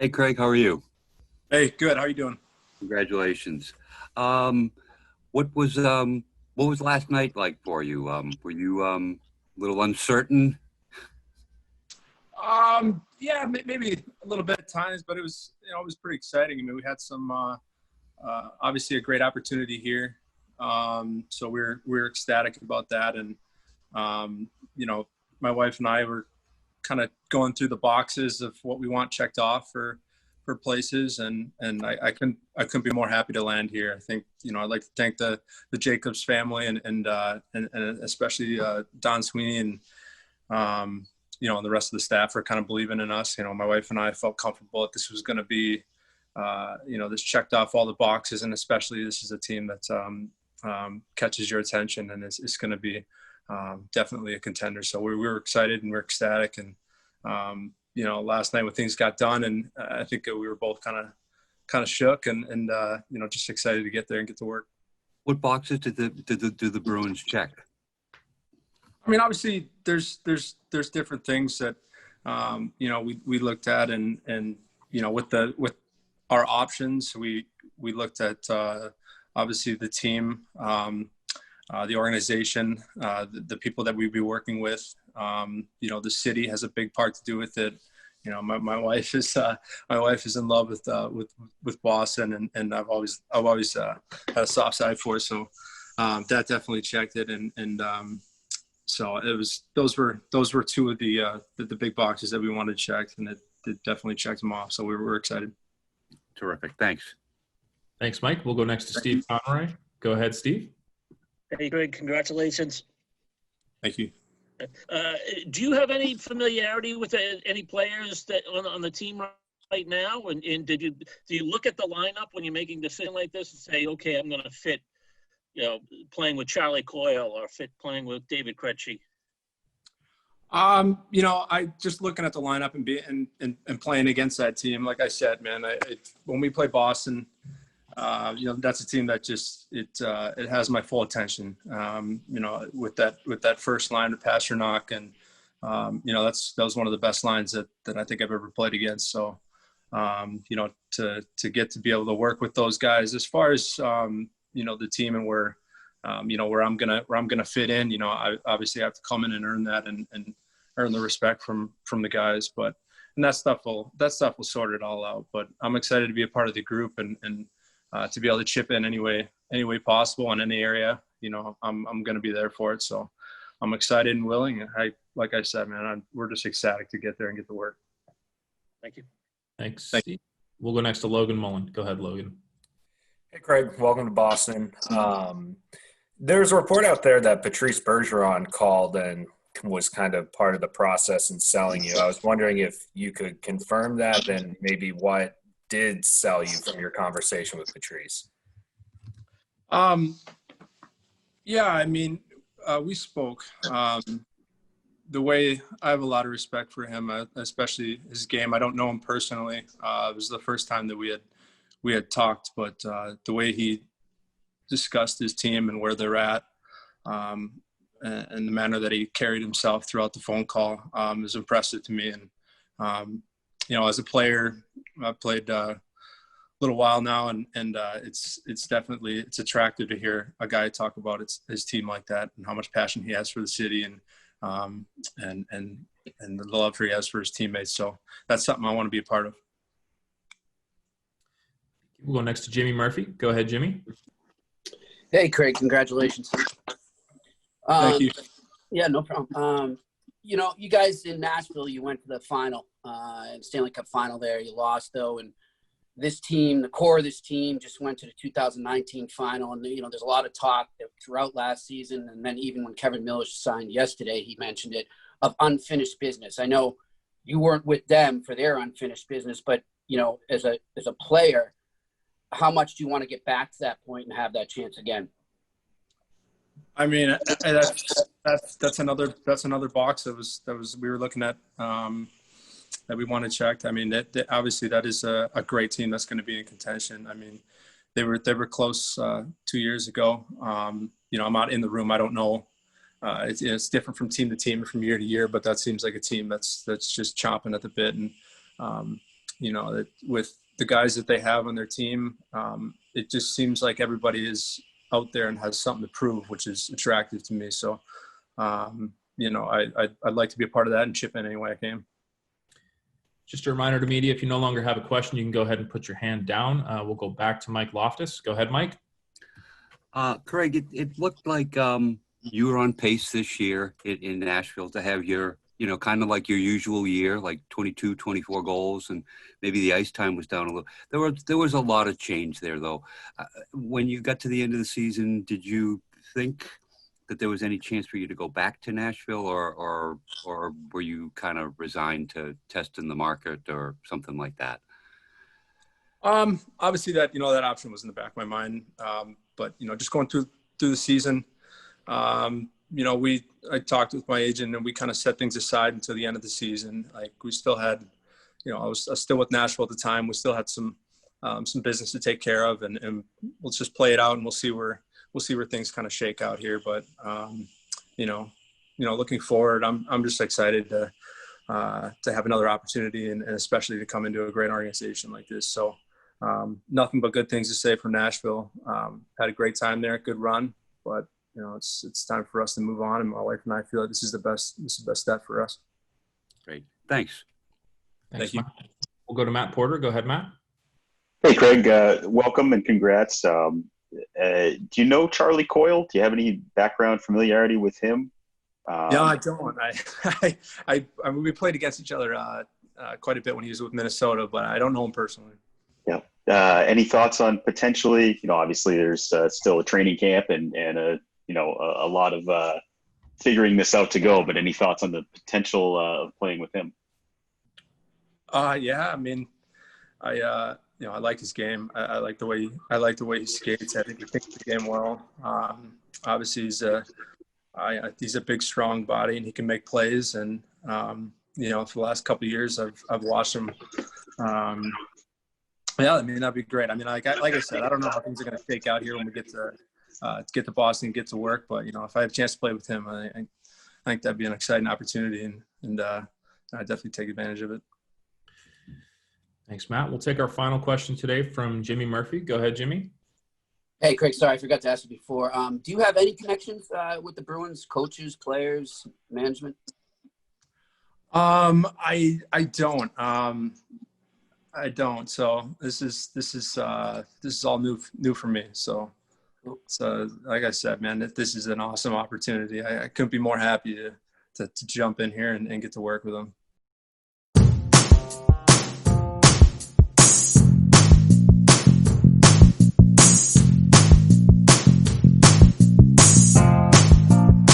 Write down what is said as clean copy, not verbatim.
Hey Craig, how are you? Hey, good. How you doing? Congratulations. Um, what was what was last night like for you? Were you a little uncertain? Yeah, maybe a little bit at times, but it was pretty exciting. I mean, we had some obviously a great opportunity here, so we're ecstatic about that. And um, you know, my wife and I were kind of going through the boxes of what we want checked off for places, and I couldn't be more happy to land here. I think I'd like to thank the Jacobs family and especially Don Sweeney and and the rest of the staff for kind of believing in us. My wife and I felt comfortable that this was going to be this checked off all the boxes, and especially this is a team that catches your attention and is going to be definitely a contender. So we were excited and we're ecstatic. And last night when things got done, and I think we were both kind of shook and just excited to get there and get to work. What boxes did the Bruins check? I mean, obviously there's different things that we looked at, and with our options, we looked at obviously the team, the organization, the people that we'd be working with. The city has a big part to do with it. My wife is in love with Boston, and I've always had a soft side for it. So that definitely checked it, and so those were two of the big boxes that we wanted checked, and it definitely checked them off. So we were excited. Terrific. Thanks. Thanks, Mike. We'll go next to Steve Conroy. Go ahead, Steve. Hey, Greg, congratulations. Thank you. Do you have any familiarity with any players that on the team right now? And do you look at the lineup when you're making a decision like this and say, okay, I'm going to fit, playing with Charlie Coyle or fit playing with David Krejci? I just looking at the lineup and playing against that team. Like I said, man, when we play Boston, that's a team that just it has my full attention. With that first line of Pastrnak, and that was one of the best lines that I think I've ever played against. So to get to be able to work with those guys, as far as the team and where I'm gonna fit in, I obviously have to come in and earn that and earn the respect from the guys. But that stuff will sort it all out. But I'm excited to be a part of the group and to be able to chip in any way possible in any area. I'm going to be there for it. So I'm excited and willing. Like I said, man, we're just ecstatic to get there and get to work. Thank you. Thanks. Thank you. We'll go next to Logan Mullen. Go ahead, Logan. Hey, Craig. Welcome to Boston. There's a report out there that Patrice Bergeron called and was kind of part of the process in selling you. I was wondering if you could confirm that, and maybe what did sell you from your conversation with Patrice? Yeah, I mean, we spoke. The way I have a lot of respect for him, especially his game. I don't know him personally. It was the first time that we had talked, but the way he discussed his team and where they're at, and the manner that he carried himself throughout the phone call is impressive to me. And as a player, I've played a little while now, and it's definitely attractive to hear a guy talk about his team like that and how much passion he has for the city and the love he has for his teammates. So that's something I want to be a part of. We'll go next to Jimmy Murphy. Go ahead, Jimmy. Hey, Craig, congratulations. Thank you. Yeah, no problem. You guys in Nashville, you went to the final, Stanley Cup final there. You lost, though, and this team, the core of this team, just went to the 2019 final. And, there's a lot of talk that throughout last season, and then even when Kevin Miller signed yesterday, he mentioned it, of unfinished business. I know you weren't with them for their unfinished business, but, as a player, how much do you want to get back to that point and have that chance again? I mean, that's another box that was we were looking at that we wanted checked. I mean, that obviously that is a great team that's going to be in contention. I mean, they were close 2 years ago. I'm not in the room. I don't know. It's different from team to team, from year to year, but that seems like a team that's just chomping at the bit. And that with the guys that they have on their team, it just seems like everybody is out there and has something to prove, which is attractive to me. So, I'd like to be a part of that and chip in any way I can. Just a reminder to media, if you no longer have a question, you can go ahead and put your hand down. We'll go back to Mike Loftus. Go ahead, Mike. Craig, it looked like you were on pace this year in Nashville to have your, kind of like your usual year, like 22, 24 goals, and maybe the ice time was down a little. There was a lot of change there, though. When you got to the end of the season, did you think that there was any chance for you to go back to Nashville, or were you kind of resigned to testing the market or something like that? Obviously that option was in the back of my mind. But just going through the season, I talked with my agent and we kind of set things aside until the end of the season. Like we still had, I was still with Nashville at the time. We still had some business to take care of, and we'll just play it out and we'll see where things kind of shake out here. But, looking forward, I'm just excited to have another opportunity and especially to come into a great organization like this. So, nothing but good things to say from Nashville. Had a great time there, good run, but it's time for us to move on. And my wife and I feel like this is the best step for us. Great. Thanks. Thank you. Matt. We'll go to Matt Porter. Go ahead, Matt. Hey, Craig, welcome and congrats. Do you know Charlie Coyle? Do you have any background familiarity with him? No, I don't. I mean, we played against each other quite a bit when he was with Minnesota, but I don't know him personally. Yeah. Any thoughts on potentially, obviously there's still a training camp and a lot of figuring this out to go, but any thoughts on the potential of playing with him? Yeah, I mean, I like his game. I like the way he skates. I think he thinks the game well. Obviously he's a big, strong body and he can make plays. And, for the last couple of years, I've watched him. Yeah, I mean, that'd be great. I mean, like I said, I don't know how things are going to shake out here when we get to Boston and get to work. But, if I have a chance to play with him, I think that'd be an exciting opportunity. And I'd definitely take advantage of it. Thanks, Matt. We'll take our final question today from Jimmy Murphy. Go ahead, Jimmy. Hey, Craig, sorry, I forgot to ask you before. Do you have any connections with the Bruins, coaches, players, management? I don't. I don't. So this is all new for me. So like I said, man, this is an awesome opportunity. I couldn't be more happy to jump in here and get to work with them.